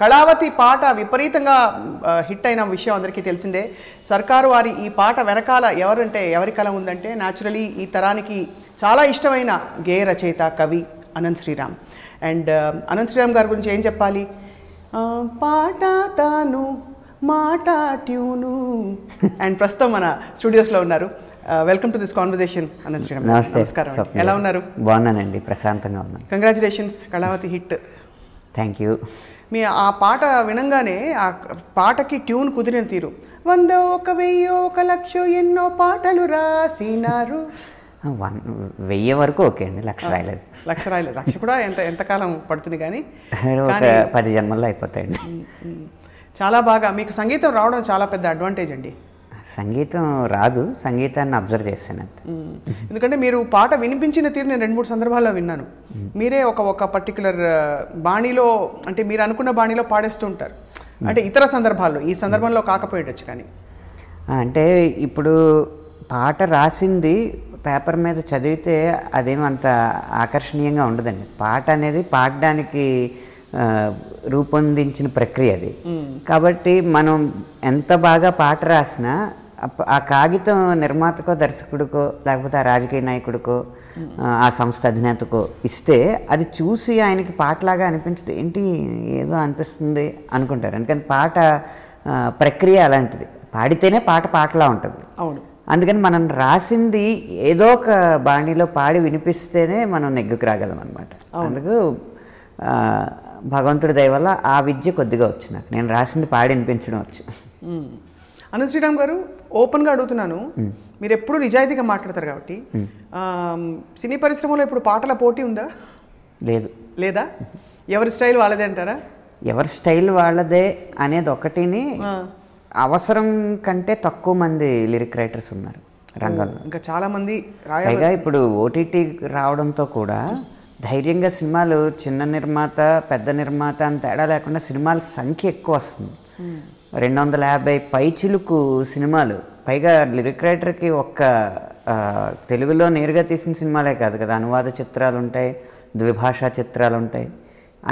కళావతి పాట విపరీతంగా హిట్ అయిన విషయం అందరికీ తెలిసిందే. సర్కారు వారి ఈ పాట వెనకాల ఎవరి కళ ఉందంటే న్యాచురలీ ఈ తరానికి చాలా ఇష్టమైన గేయ రచయిత కవి అనంత్ శ్రీరామ్. అండ్ అనంత్ శ్రీరామ్ గారి గురించి ఏం చెప్పాలి, పాట తాను మాట ట్యూను. అండ్ ప్రస్తుతం మన స్టూడియోస్లో ఉన్నారు. Welcome to this conversation Anant Sriram. నమస్కారం. ఎలా ఉన్నారు? బాగున్నానండి, ప్రశాంతంగా ఉన్నాను. Congratulations, Kalavathi hit. Thank you. మీ ఆ పాట వినంగానే ఆ పాటకి ట్యూన్ కుదిరిన తీరు, 100 1000 1 లక్ష ఎన్నో పాటలు రాసినారు. 1000 వరకు ఓకే అండి, లక్ష రాయలేదు. లక్ష కూడా ఎంతకాలం పడుతుంది, కానీ ఒక 10 జన్మల్లో అయిపోతాయండి. చాలా బాగా మీకు సంగీతం రావడం చాలా పెద్ద అడ్వాంటేజ్ అండి. సంగీతం రాదు, సంగీతాన్ని అబ్జర్వ్ చేస్తాను అంతే. ఎందుకంటే మీరు పాట వినిపించిన తీరు నేను 2-3 సందర్భాల్లో విన్నాను. మీరే ఒక పర్టికులర్ బాణీలో, అంటే మీరు అనుకున్న బాణీలో పాడేస్తూ ఉంటారు. అంటే ఇతర సందర్భాల్లో, ఈ సందర్భంలో కాకపోయేటచ్చు. కానీ అంటే ఇప్పుడు పాట రాసింది పేపర్ మీద చదివితే అదేమంత ఆకర్షణీయంగా ఉండదండి. పాట అనేది పాడడానికి రూపొందించిన ప్రక్రియ అది. కాబట్టి మనం ఎంత బాగా పాట రాసినా ఆ కాగితం నిర్మాతకో దర్శకుడికో లేకపోతే ఆ రాజకీయ నాయకుడికో ఆ సంస్థ అధినేతకో ఇస్తే అది చూసి ఆయనకి పాటలాగా అనిపించదు, ఏంటి ఏదో అనిపిస్తుంది అనుకుంటారు. ఎందుకని పాట ప్రక్రియ అలాంటిది, పాడితేనే పాటలా ఉంటుంది. అవును. అందుకని మనం రాసింది ఏదో ఒక బాణీలో పాడి వినిపిస్తేనే మనం నెగ్గుకు రాగలం అనమాట. అందుకు భగవంతుడి దయ వల్ల ఆ విద్య కొద్దిగా వచ్చు నాకు. నేను రాసింది పాడి వినిపించడం వచ్చు. అనంత్ శ్రీరామ్ గారు, ఓపెన్గా అడుగుతున్నాను, మీరు ఎప్పుడు నిజాయితీగా మాట్లాడతారు కాబట్టి, సినీ పరిశ్రమలో ఇప్పుడు పాటల పోటీ ఉందా? లేదా? ఎవరి స్టైల్ వాళ్ళదే అంటారా? ఎవరి స్టైల్ వాళ్ళదే అనేది ఒకటిని, అవసరం కంటే తక్కువ మంది లిరిక్ రైటర్స్ ఉన్నారు రంగంలో. ఇంకా చాలా మంది పైగా ఇప్పుడు ఓటీటీ రావడంతో కూడా ధైర్యంగా సినిమాలు, చిన్న నిర్మాత పెద్ద నిర్మాత అని తేడా లేకుండా సినిమాల సంఖ్య ఎక్కువ వస్తుంది. 250 పైచిలుకు సినిమాలు. పైగా లిరిక్ రైటర్కి ఒక్క తెలుగులో నేరుగా తీసిన సినిమాలే కాదు కదా, అనువాద చిత్రాలు ఉంటాయి, ద్విభాషా చిత్రాలు ఉంటాయి,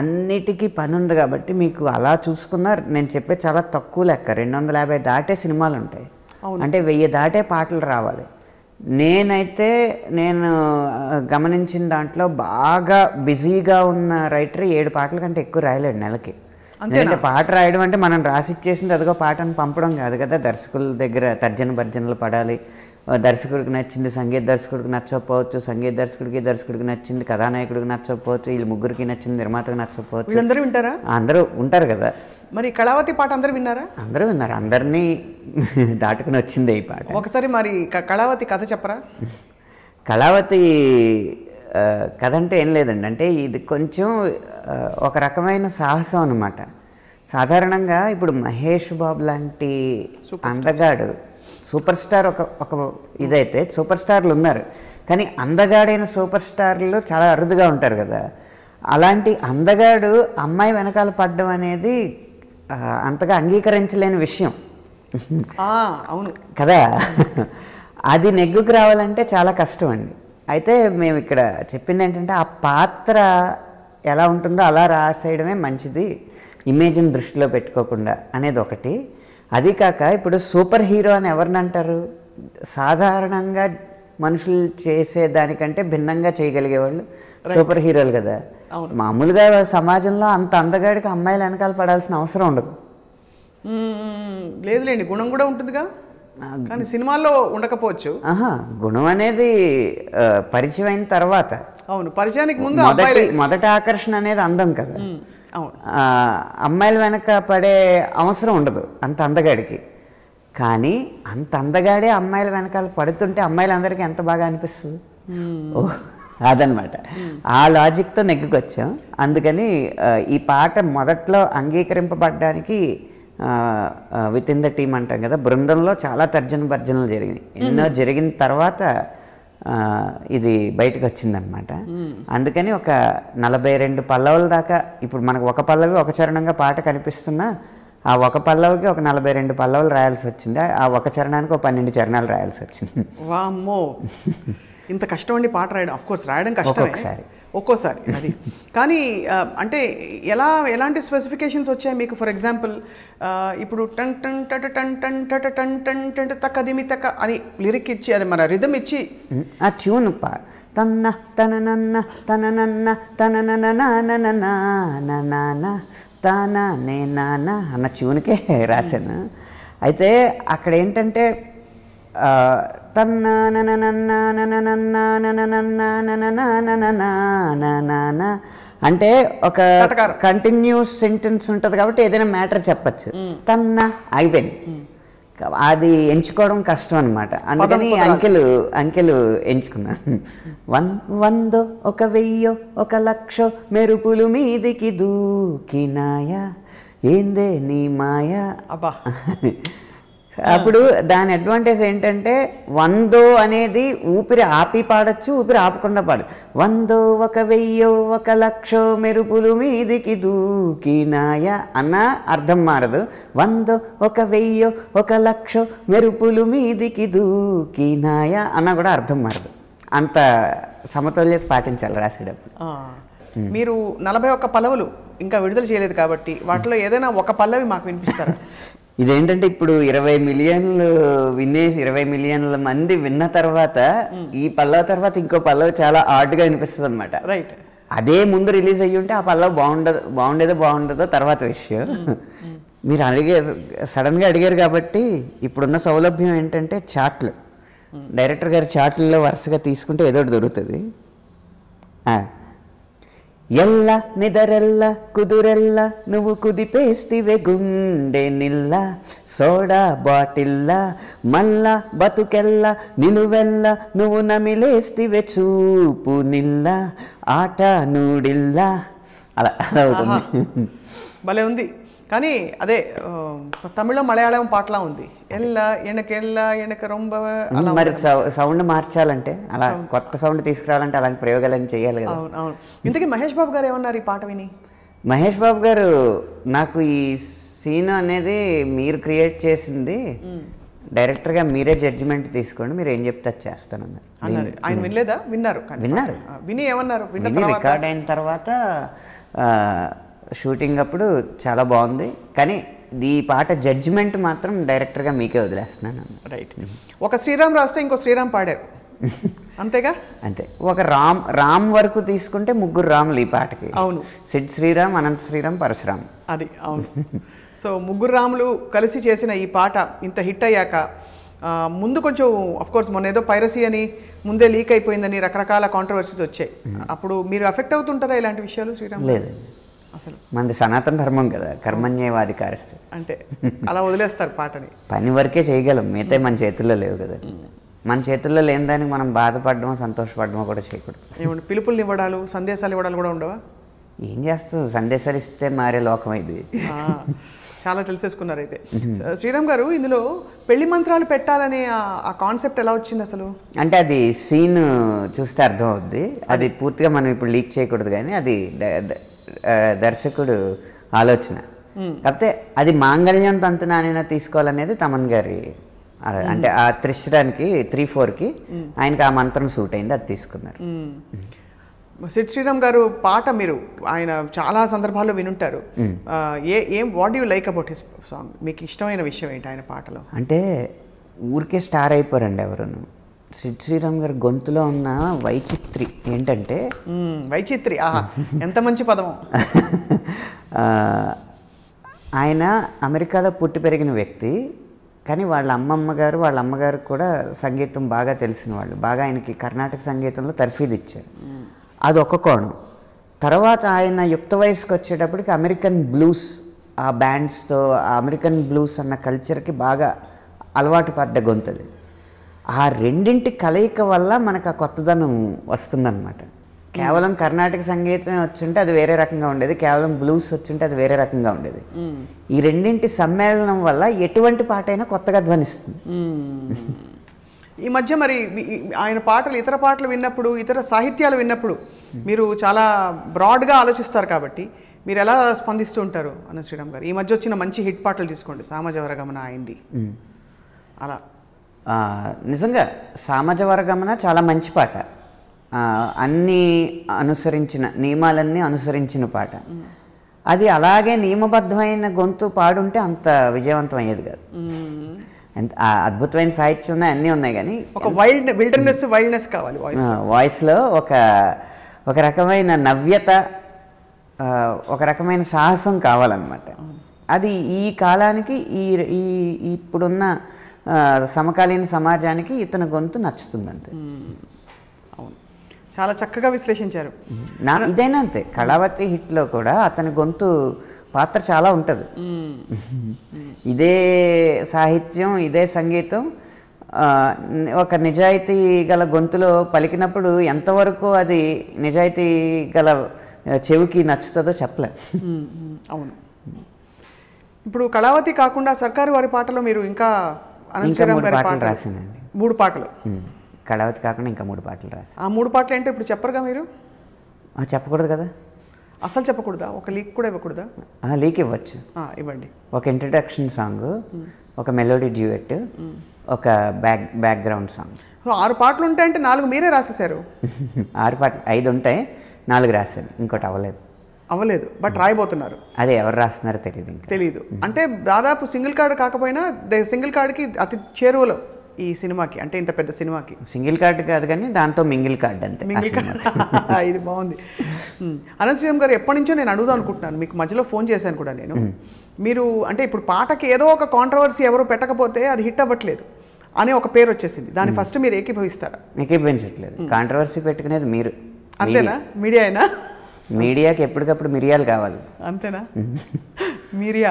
అన్నిటికీ పని ఉంది. కాబట్టి మీకు అలా చూసుకున్నా నేను చెప్పే చాలా తక్కువ లెక్క. 250 దాటే సినిమాలు ఉంటాయి, అంటే 1000 దాటే పాటలు రావాలి. నేను గమనించిన దాంట్లో బాగా బిజీగా ఉన్న రైటర్ 7 పాటల కంటే ఎక్కువ రాయలేడు నెలకి. ఎందుకంటే పాట రాయడం అంటే మనం రాసిచ్చేసింది అదిగో పాటను పంపడం కాదు కదా. దర్శకుల దగ్గర తర్జన భర్జనలు పడాలి. దర్శకుడికి నచ్చింది సంగీత దర్శకుడికి నచ్చకపోవచ్చు, సంగీత దర్శకుడికి నచ్చింది కథానాయకుడికి నచ్చకపోవచ్చు, వీళ్ళు ముగ్గురికి నచ్చింది నిర్మాతకు నచ్చకపోవచ్చు. అందరూ వింటారా? అందరూ ఉంటారు కదా. మరి కళావతి పాట అందరూ విన్నారా? అందరూ విన్నారు, అందరినీ దాటుకుని వచ్చింది ఈ పాట. ఒకసారి మరి కళావతి కథ చెప్పరా? కళావతి కథ అంటే ఏం లేదండి, అంటే ఇది కొంచెం ఒక రకమైన సాహసం అన్నమాట. సాధారణంగా ఇప్పుడు మహేష్ బాబు లాంటి అందగాడు సూపర్ స్టార్ ఒక ఇదైతే, సూపర్ స్టార్లు ఉన్నారు, కానీ అందగాడైన సూపర్ స్టార్లు చాలా అరుదుగా ఉంటారు కదా. అలాంటి అందగాడు అమ్మాయి వెనకాల పడ్డం అనేది అంతగా అంగీకరించలేని విషయం. అవును కదా. అది నెగ్గుకు రావాలంటే చాలా కష్టం అండి. అయితే మేము ఇక్కడ చెప్పింది ఏంటంటే, ఆ పాత్ర ఎలా ఉంటుందో అలా రాసేయడమే మంచిది, ఇమేజ్ని దృష్టిలో పెట్టుకోకుండా అనేది ఒకటి. అది కాక ఇప్పుడు సూపర్ హీరో అని ఎవరిని అంటారు? సాధారణంగా మనుషులు చేసేదానికంటే భిన్నంగా చేయగలిగేవాళ్ళు సూపర్ హీరోలు కదా. మామూలుగా సమాజంలో అంత అందగాడికి అమ్మాయిలు వెనకాల పడాల్సిన అవసరం ఉండదు. లేదులేండి, గుణం కూడా ఉంటుందిగా, కానీ సినిమాల్లో ఉండకపోవచ్చు. గుణం అనేది పరిచయం అయిన తర్వాత. అవును, పరిచయానికి ముందు మొదటి ఆకర్షణ అనేది అందం కదా. అమ్మాయిల వెనక పడే అవసరం ఉండదు అంత అందగాడికి. కానీ అంత అందగాడే అమ్మాయిల వెనకాల పడుతుంటే అమ్మాయిలందరికీ ఎంత బాగా అనిపిస్తుంది. అదనమాట, ఆ లాజిక్తో నెగ్గుకొచ్చాం. అందుకని ఈ పాట మొదట్లో అంగీకరింపబడ్డానికి విత్ ఇన్ ద టీమ్ అంటాం కదా, బృందంలో చాలా తర్జన భర్జనలు జరిగినాయి. ఎన్నో జరిగిన తర్వాత ఇది బయటకు వచ్చిందనమాట. అందుకని ఒక 42 పల్లవుల దాకా, ఇప్పుడు మనకు ఒక పల్లవి ఒక చరణంగా పాట కనిపిస్తున్నా ఆ ఒక పల్లవికి ఒక 42 పల్లవులు రాయాల్సి వచ్చింది. ఆ ఒక చరణానికి ఒక 12 చరణాలు రాయాల్సి వచ్చింది. వామ్మో, ఇంత కష్టం అండి పాట రాయడం. ఆఫ్ కోర్స్ రాయడం కష్టమే, ఒక్కోసారి అది. కానీ అంటే ఎలాంటి స్పెసిఫికేషన్స్ వచ్చాయి మీకు? ఫర్ ఎగ్జాంపుల్ ఇప్పుడు టన్ టన్ టట టన్ టన్ టట టన్ టన్ టన్ తక్కదిమి తక్క అని లిరిక్ ఇచ్చి, అది మన రిథమ్ ఇచ్చి ఆ ట్యూన్ తన్న తననన్న తననన్న తననన తానా నే నాన్న అన్న ట్యూన్కే రాశాను. అయితే అక్కడ ఏంటంటే అంటే ఒక కంటిన్యూస్ సెంటెన్స్ ఉంటుంది కాబట్టి ఏదైనా మ్యాటర్ చెప్పచ్చు. తన్న అయిపోయింది, అది ఎంచుకోవడం కష్టం అనమాట. అందుకని అంకెలు ఎంచుకున్నాను. 100 1000 1,00,000 మెరుపులు మీదికి దూకినాయా ఏందే నీ మాయా. అబ్బా, అప్పుడు దాని అడ్వాంటేజ్ ఏంటంటే 100 అనేది ఊపిరి ఆపి పాడచ్చు, ఊపిరి ఆపకుండా పాడు. 100 1000 1,00,000 మెరుపులు మీదికి దూకినాయా అన్న అర్థం మారదు. 100 1000 1,00,000 మెరుపులు మీదికి దూకినాయా అన్న కూడా అర్థం మారదు. అంత సమతుల్యత పాటించాలి రాసేటప్పుడు. మీరు 41 పల్లవులు ఇంకా విడుదల చేయలేదు కాబట్టి వాటిలో ఏదైనా ఒక పల్లవి మాకు వినిపిస్తారా? ఇదేంటంటే ఇప్పుడు 20 మిలియన్లు వినేసి 20 మిలియన్ల మంది విన్న తర్వాత ఈ పల్లవ తర్వాత ఇంకో పల్లవ చాలా ఆర్డ్గా వినిపిస్తుంది అనమాట. రైట్. అదే ముందు రిలీజ్ అయ్యి ఉంటే ఆ పల్లవ బాగుండేదో తర్వాత విషయం. మీరు సడన్గా అడిగారు కాబట్టి ఇప్పుడున్న సౌలభ్యం ఏంటంటే చాట్లు, డైరెక్టర్ గారి చాట్లలో వరుసగా తీసుకుంటే ఏదో ఒకటి దొరుకుతుంది. ఎల్ల నిదరెల్ల కుదురెల్ల నువ్వు కుదిపేస్తివే గుండె నిల్ల సోడా బాటిల్ల మల్ల బతుకెల్ల నిలువెల్ల నువ్వు నమిలేస్తివే చూపు నిల్ల ఆట నూడిల్ల అలా ఉంటుంది. భలే ఉంది. కానీ అదే తమిళం మలయాళం పాటలా ఉంది. ఎనక రొంబ మరి సౌండ్ మార్చాలంటే అలా కొత్త సౌండ్ తీసుకురావాలంటే అలాంటి ప్రయోగాలను చేయాలి కదా. అవును. ఇంతకీ మహేష్ బాబు గారు ఏమన్నారు ఈ పాట విని? మహేష్ బాబు గారు, నాకు ఈ సీన్ అనేది మీరు క్రియేట్ చేసింది, డైరెక్టర్గా మీరే జడ్జిమెంట్ తీసుకోండి, మీరు ఏం చెప్తే అది చేస్తానన్నారు. ఆయన వినలేదా? విన్నారు. విని ఏమన్నారు? రికార్డ్ అయిన తర్వాత షూటింగ్ అప్పుడు చాలా బాగుంది, కానీ ఈ పాట జడ్జిమెంట్ మాత్రం డైరెక్టర్గా మీకే వదిలేస్తున్నాను. రైట్. ఒక శ్రీరామ్ రాస్తే ఇంకో శ్రీరామ్ పాడారు, అంతేగా? అంతే. ఒక రామ్ వరకు తీసుకుంటే 3 రాములు ఈ పాటకి. అవును. సిడ్ శ్రీరామ్, అనంత శ్రీరామ్, పరశురామ్. అది అవును. సో 3 రాములు కలిసి చేసిన ఈ పాట ఇంత హిట్ అయ్యాక ముందు కొంచెం అఫ్కోర్స్ మొన్న ఏదో పైరసీ అని ముందే లీక్ అయిపోయిందని రకరకాల కాంట్రవర్సీస్ వచ్చాయి. అప్పుడు మీరు ఎఫెక్ట్ అవుతుంటారా ఇలాంటి విషయాలు శ్రీరామ్? లేదు, అసలు మనది సనాతన ధర్మం కదా, కర్మణ్యేవాధికారస్తే. అంటే అలా వదిలేస్తారు పాటని. పని వరకే చేయగలం, మిగతా మన చేతుల్లో లేవు కదా. మన చేతుల్లో లేని దానికి మనం బాధపడడమో సంతోషపడడమో కూడా చేయకూడదు. ఏమంటే పిలుపులు ఇవ్వడాలు, సందేశాలు ఇవ్వడాలు కూడా ఉండవా? ఏం చేస్తావు, సందేశాలు ఇస్తే మారే లోకం ఇది. చాలా తెలిసేసుకున్నారు అయితే. శ్రీరామ్ గారు, ఇందులో పెళ్లి మంత్రాలు పెట్టాలనే ఆ కాన్సెప్ట్ ఎలా వచ్చింది అసలు? అంటే అది సీన్ చూస్తే అర్థం అవుద్ది. అది పూర్తిగా మనం ఇప్పుడు లీక్ చేయకూడదు, కానీ అది దర్శకుడు ఆలోచన. కాకపోతే అది మాంగళ్యం తంతునానైనా తీసుకోవాలనేది తమన్ గారి, అంటే ఆ త్రిశ్రానికి 3/4కి ఆయనకి ఆ మంత్రం సూట్ అయింది, అది తీసుకున్నారు. సిడ్ శ్రీరామ్ గారు పాట మీరు ఆయన చాలా సందర్భాల్లో వినుంటారు. What you like about his song? మీకు ఇష్టమైన విషయం ఏంటి ఆయన పాటలో? అంటే ఊరికే స్టార్ అయిపోరండి ఎవరును. సిడ్ శ్రీరామ్ గారి గొంతులో ఉన్న వైచిత్రి ఏంటంటే, వైచిత్రి, ఎంత మంచి పదం. ఆయన అమెరికాలో పుట్టి పెరిగిన వ్యక్తి, కానీ వాళ్ళ అమ్మగారు కూడా సంగీతం బాగా తెలిసిన వాళ్ళు, బాగా ఆయనకి కర్ణాటక సంగీతంలో తర్ఫీదు ఇచ్చారు. అది ఒక కోణం. తర్వాత ఆయన యుక్త వయసుకు వచ్చేటప్పటికి అమెరికన్ బ్లూస్, ఆ బ్యాండ్స్తో అమెరికన్ బ్లూస్ అన్న కల్చర్కి బాగా అలవాటు పడ్డ గొంతుది. ఆ రెండింటి కలయిక వల్ల మనకు ఆ కొత్తదనం వస్తుందన్నమాట. కేవలం కర్ణాటక సంగీతం వచ్చుంటే అది వేరే రకంగా ఉండేది, కేవలం బ్లూస్ వచ్చుంటే అది వేరే రకంగా ఉండేది. ఈ రెండింటి సమ్మేళనం వల్ల ఎటువంటి పాట అయినా కొత్తగా ధ్వనిస్తుంది. ఈ మధ్య మరి ఆయన పాటలు, ఇతర పాటలు విన్నప్పుడు, ఇతర సాహిత్యాలు విన్నప్పుడు మీరు చాలా బ్రాడ్గా ఆలోచిస్తారు కాబట్టి మీరు ఎలా స్పందిస్తూ ఉంటారు అన్న శ్రీరామ్ గారు? ఈ మధ్య వచ్చిన మంచి హిట్ పాటలు తీసుకోండి, సామజవరగమన అయింది అలా. నిజంగా సామజవరగమన చాలా మంచి పాట. అన్నీ అనుసరించిన నియమాలన్నీ అనుసరించిన పాట. అది అలాగే నియమబద్ధమైన గొంతు పాడుంటే అంత విజయవంతం అయ్యేది కాదు. అద్భుతమైన సాహిత్యం ఉన్నాయి, అన్నీ ఉన్నాయి, కానీ ఒక వైల్డ్నెస్ కావాలి వాయిస్లో. ఒక రకమైన నవ్యత, ఒక రకమైన సాహసం కావాలన్నమాట. అది ఈ కాలానికి, ఇప్పుడున్న సమకాలీన సమాజానికి ఇతని గొంతు నచ్చుతుందంతే. అవును, చాలా చక్కగా విశ్లేషించారు. ఇదైనా అంతే, కళావతి హిట్లో కూడా అతని గొంతు పాత్ర చాలా ఉంటుంది. ఇదే సాహిత్యం, ఇదే సంగీతం ఒక నిజాయితీ గల గొంతులో పలికినప్పుడు ఎంతవరకు అది నిజాయితీ గల చెవికి నచ్చుతుందో చెప్పలేదు. అవును. ఇప్పుడు కళావతి కాకుండా సర్కారు వారి పాటలో మీరు ఇంకా పాటలు రాశానండి. 3 పాటలు. కళావతి కాకుండా ఇంకా 3 పాటలు రాశాను. ఆ 3 పాటలు ఏంటో ఇప్పుడు చెప్పరుగా మీరు? చెప్పకూడదు కదా. అసలు చెప్పకూడదా? ఒక లీక్ కూడా ఇవ్వకూడదా? లీక్ ఇవ్వచ్చు. ఇవ్వండి. ఒక ఇంట్రడక్షన్ సాంగ్, ఒక మెలోడీ డ్యూయట్, ఒక బ్యాక్గ్రౌండ్ సాంగ్. 6 పాటలు ఉంటాయంటే 4 మీరే రాసేసారు. 6 పాటలు 5 ఉంటాయి, 4 రాశాను, ఇంకోటి అవ్వలేదు. బట్ రాయబోతున్నారు. అదే ఎవరు రాస్తున్నారో తెలియదు. అంటే దాదాపు సింగిల్ కార్డు కాకపోయినా సింగిల్ కార్డుకి అతి చేరువలో ఈ సినిమాకి, అంటే ఇంత పెద్ద సినిమాకి. సింగిల్ కార్డు కాదు కానీ దాంతో మింగిల్ కార్డు అంతే. ఇది బాగుంది. అనంత్ శ్రీరామ్ గారు, ఎప్పటి నుంచో నేను అడుగుదాం అనుకుంటున్నాను, మీకు మధ్యలో ఫోన్ చేశాను కూడా నేను. మీరు అంటే ఇప్పుడు పాటకి ఏదో ఒక కాంట్రవర్సీ ఎవరు పెట్టకపోతే అది హిట్ అవ్వట్లేదు అనే ఒక పేరు వచ్చేసింది. దాన్ని ఫస్ట్ మీరు ఏకీభవిస్తారా? ఏకీభవించట్లేదు. కాంట్రవర్సీ పెట్టుకునేది మీరు. అంతేనా? మీడియా అయినా? మీడియాకి ఎప్పటికప్పుడు మిరియాలు కావాలి. అంతేనా? మీడియా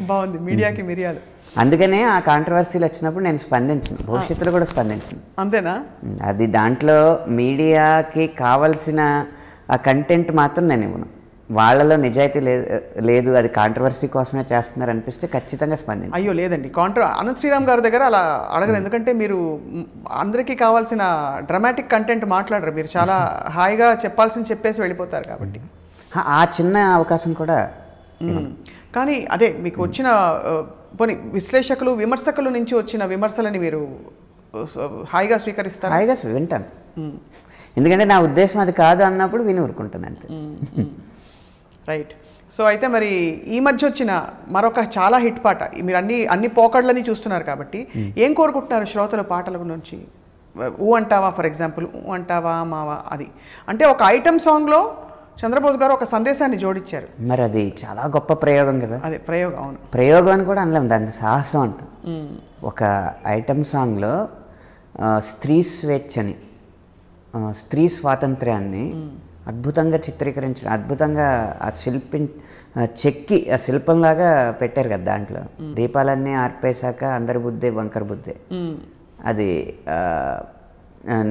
బాగుంది, మీడియాకి మిరియాలు. అందుకనే ఆ కాంట్రవర్సీలు వచ్చినప్పుడు నేను స్పందించను, భవిష్యత్తులో కూడా స్పందించను. అంతేనా? అది దాంట్లో మీడియాకి కావలసిన ఆ కంటెంట్ మాత్రం నేను ఇవ్వను. వాళ్ళలో నిజాయితీ లేదు, అది కాంట్రవర్సీ కోసమే చేస్తున్నారు అనిపిస్తే ఖచ్చితంగా స్పందించు. అయ్యో లేదండి, అనంత్ శ్రీరామ్ గారి దగ్గర అలా అడగరు. ఎందుకంటే మీరు అందరికీ కావాల్సిన డ్రామాటిక్ కంటెంట్ మాట్లాడరు, మీరు చాలా హాయిగా చెప్పాల్సింది చెప్పేసి వెళ్ళిపోతారు కాబట్టి ఆ చిన్న అవకాశం కూడా. కానీ అదే మీకు వచ్చిన పోనీ విశ్లేషకులు, విమర్శకుల నుంచి వచ్చిన విమర్శలని మీరు హాయిగా స్వీకరిస్తారు? హాయిగా వింటాను, ఎందుకంటే నా ఉద్దేశం అది కాదు అన్నప్పుడు విని ఊరుకుంటాను అంతే. రైట్. సో అయితే మరి ఈ మధ్య వచ్చిన మరొక చాలా హిట్ పాట, మీరు అన్ని పోకడ్లని చూస్తున్నారు కాబట్టి ఏం కోరుకుంటున్నారు శ్రోతలు పాటల నుంచి? ఊ అంటావా, ఫర్ ఎగ్జాంపుల్, ఊ అంటావా మావా, అది అంటే ఒక ఐటమ్ సాంగ్లో చంద్రబోస్ గారు ఒక సందేశాన్ని జోడించారు. మరి అది చాలా గొప్ప ప్రయోగం కదా. అదే ప్రయోగం. అవును, ప్రయోగం అని కూడా అనలేము, దాన్ని సాహసం అంట. ఒక ఐటమ్ సాంగ్లో స్త్రీ స్వేచ్ఛని, స్త్రీ స్వాతంత్ర్యాన్ని అద్భుతంగా చిత్రీకరించడం, అద్భుతంగా ఆ చెక్కి ఆ శిల్పంలాగా పెట్టారు కదా. దాంట్లో దీపాలన్నీ ఆర్పేశాక అందరి బుద్ధే వంకర బుద్ధే. అది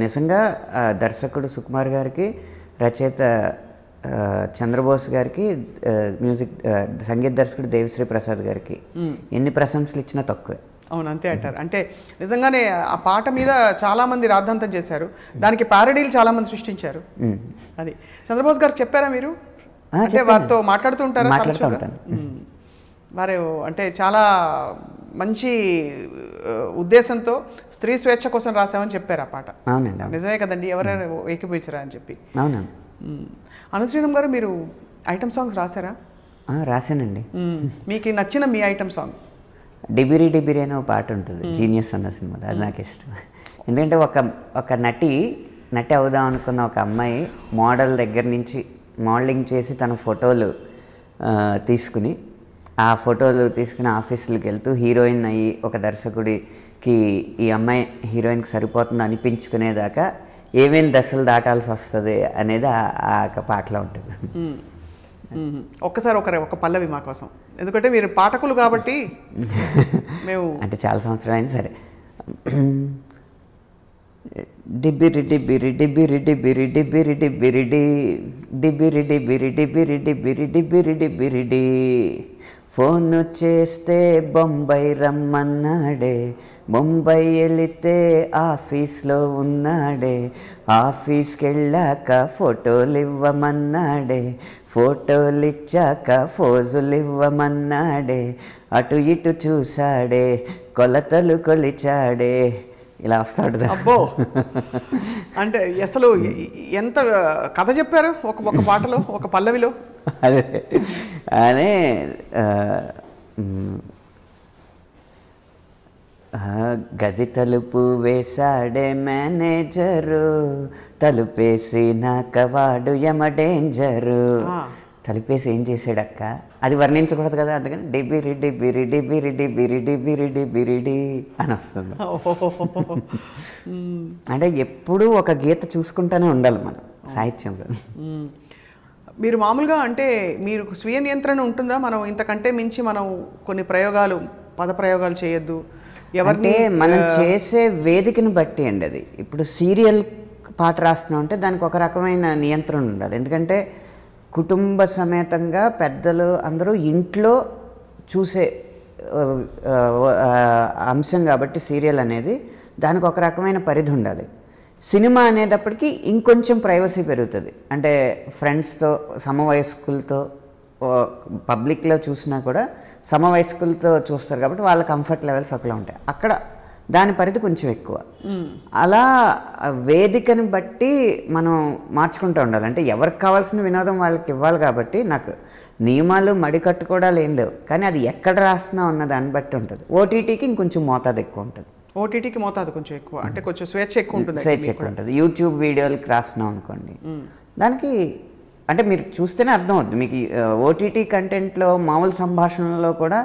నిజంగా దర్శకుడు సుకుమార్ గారికి, రచయిత చంద్రబోస్ గారికి, సంగీత దర్శకుడు దేవిశ్రీ ప్రసాద్ గారికి ఎన్ని ప్రశంసలు ఇచ్చినా తక్కువే. అవును, అంతే అంటారు. అంటే నిజంగానే ఆ పాట మీద చాలా మంది రాద్ధాంతం చేశారు, దానికి ప్యారడీలు చాలా మంది సృష్టించారు. అది చంద్రబోస్ గారు చెప్పారా మీరు? అంటే వారితో మాట్లాడుతూ ఉంటారా? వారు అంటే చాలా మంచి ఉద్దేశంతో స్త్రీ స్వేచ్ఛ కోసం రాసామని చెప్పారు ఆ పాట. నిజమే కదండి, ఎవరైనా ఏకీపించరా అని చెప్పి. అనంత్ శ్రీరామ్ గారు, మీరు ఐటమ్ సాంగ్స్ రాశారా? రాశానండి. మీకు నచ్చిన మీ ఐటమ్ సాంగ్? డిబిరి డిబిరి అనే ఒక పాట ఉంటుంది జీనియస్ అన్న సినిమాలో, అది నాకు ఇష్టం. ఎందుకంటే ఒక నటి అవుదాం అనుకున్న ఒక అమ్మాయి మోడల్ దగ్గర నుంచి మోడలింగ్ చేసి తన ఫోటోలు తీసుకుని ఆఫీసులకు వెళ్తూ హీరోయిన్ అయ్యి ఒక దర్శకుడికి ఈ అమ్మాయి హీరోయిన్కి సరిపోతుంది అనిపించుకునేదాకా ఏమేమి దశలు దాటాల్సి వస్తుంది అనేది ఆ పాటలో ఉంటుంది. ఒక్కసారి ఒక పల్లవి మా కోసం, ఎందుకంటే మీరు పాఠకులు కాబట్టి మేము అంటే చాలా సంవత్సరాలు అయినా సరే. డిబ్బిరి డిబ్బిరి డిబ్బిరి డిబ్బిరి డిబ్బిరి డిబ్బిరి డిబ్బిరి డిబ్బిరి డిబ్బిరి డిబ్బిరి డిబ్బిరి డిబ్బిరి డి ఫోన్ చేస్తే బొంబాయి రమ్మన్నాడే, బొంబాయి వెళితే ఆఫీస్లో ఉన్నాడే, ఆఫీస్కి వెళ్ళాక ఫోటోలు ఇవ్వమన్నాడే, ఫోటోలు ఇచ్చాక ఫోజులు ఇవ్వమన్నాడే, అటు ఇటు చూశాడే, కొలతలు కొలిచాడే, ఇలా వస్తాడు. అబ్బో, అంటే అసలు ఎంత కథ చెప్పారు ఒక పాటలో, ఒక పల్లవిలో. అదే అనే గది తలుపు వేసాడే మేనేజరు, తలుపేసి నాకవాడు యమ డేంజరు. తలుపేసి ఏం చేసాడక్క, అది వర్ణించకూడదు కదా, అందుకని డిబిరి డిబిరి డిబిరి డిబిరి డిబిరి డిబిరిడి అని వస్తుంది. అంటే ఎప్పుడూ ఒక గీత చూసుకుంటూనే ఉండాలి మనం సాహిత్యంలో. మీరు మామూలుగా అంటే మీరు స్వీయ నియంత్రణ ఉంటుందా? మనం ఇంతకంటే మించి మనం కొన్ని ప్రయోగాలు, పద ప్రయోగాలు చేయొద్దు ఎవరంటే మనం చేసే వేదికను బట్టి అండి. అది ఇప్పుడు సీరియల్ పాట రాస్తున్నాం అంటే దానికి ఒక రకమైన నియంత్రణ ఉండాలి. ఎందుకంటే కుటుంబ సమేతంగా పెద్దలు అందరూ ఇంట్లో చూసే అంశం కాబట్టి సీరియల్ అనేది దానికి ఒక రకమైన పరిధి ఉండాలి. సినిమా అనేటప్పటికీ ఇంకొంచెం ప్రైవసీ పెరుగుతుంది. అంటే ఫ్రెండ్స్తో, సమవయస్కులతో, పబ్లిక్లో చూసినా కూడా సమవయస్కులతో చూస్తారు కాబట్టి వాళ్ళ కంఫర్ట్ లెవెల్స్ ఒకలా ఉంటాయి. అక్కడ దాని పరిధి కొంచెం ఎక్కువ. అలా వేదికని బట్టి మనం మార్చుకుంటూ ఉండాలి. అంటే ఎవరికి కావాల్సిన వినోదం వాళ్ళకి ఇవ్వాలి కాబట్టి నాకు నియమాలు మడికట్టు కూడా లేవు. కానీ అది ఎక్కడ రాస్తున్నా ఉన్న దాన్ని బట్టి ఉంటుంది. ఓటీటీకి ఇంకొంచెం మోతాదు ఎక్కువ ఉంటుంది. ఓటీటీకి మోతాదు కొంచెం ఎక్కువ, అంటే కొంచెం స్వేచ్ఛ ఎక్కువ ఉంటుంది. స్వేచ్ఛ ఎక్కువ ఉంటుంది. యూట్యూబ్ వీడియోలకి రాస్తున్నాం అనుకోండి, దానికి అంటే మీరు చూస్తేనే అర్థం అవుతుంది మీకు. ఓటీటీ కంటెంట్లో మామూలు సంభాషణలో కూడా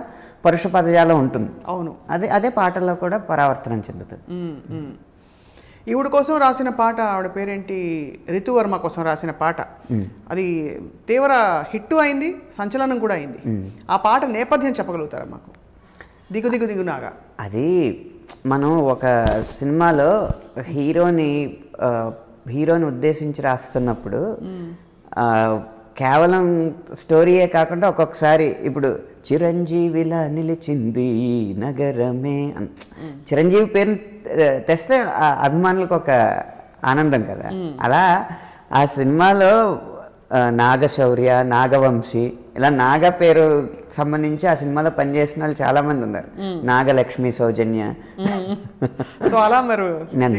పరుష పదజాలం ఉంటుంది. అవును, అదే పాటల్లో కూడా పరావర్తనం చెందుతుంది. ఈవిడ కోసం రాసిన పాట, ఆవిడ పేరేంటి, రితువర్మ కోసం రాసిన పాట, అది తీవ్ర హిట్ అయింది, సంచలనం కూడా అయింది. ఆ పాట నేపథ్యం చెప్పగలుగుతారా మాకు? దిగు దిగు దిగు నాగా. అది మనం ఒక సినిమాలో హీరోని ఉద్దేశించి రాస్తున్నప్పుడు కేవలం స్టోరీయే కాకుండా ఒక్కొక్కసారి ఇప్పుడు చిరంజీవిలా నిలిచింది నగరమే, చిరంజీవి పేరు తెస్తే అభిమానులకు ఒక ఆనందం కదా. అలా ఆ సినిమాలో నాగశౌర్య, నాగవంశీ, ఇలా నాగ పేరు సంబంధించి ఆ సినిమాలో పనిచేసిన వాళ్ళు చాలామంది ఉన్నారు. నాగలక్ష్మి, సౌజన్య. సో అలా మరి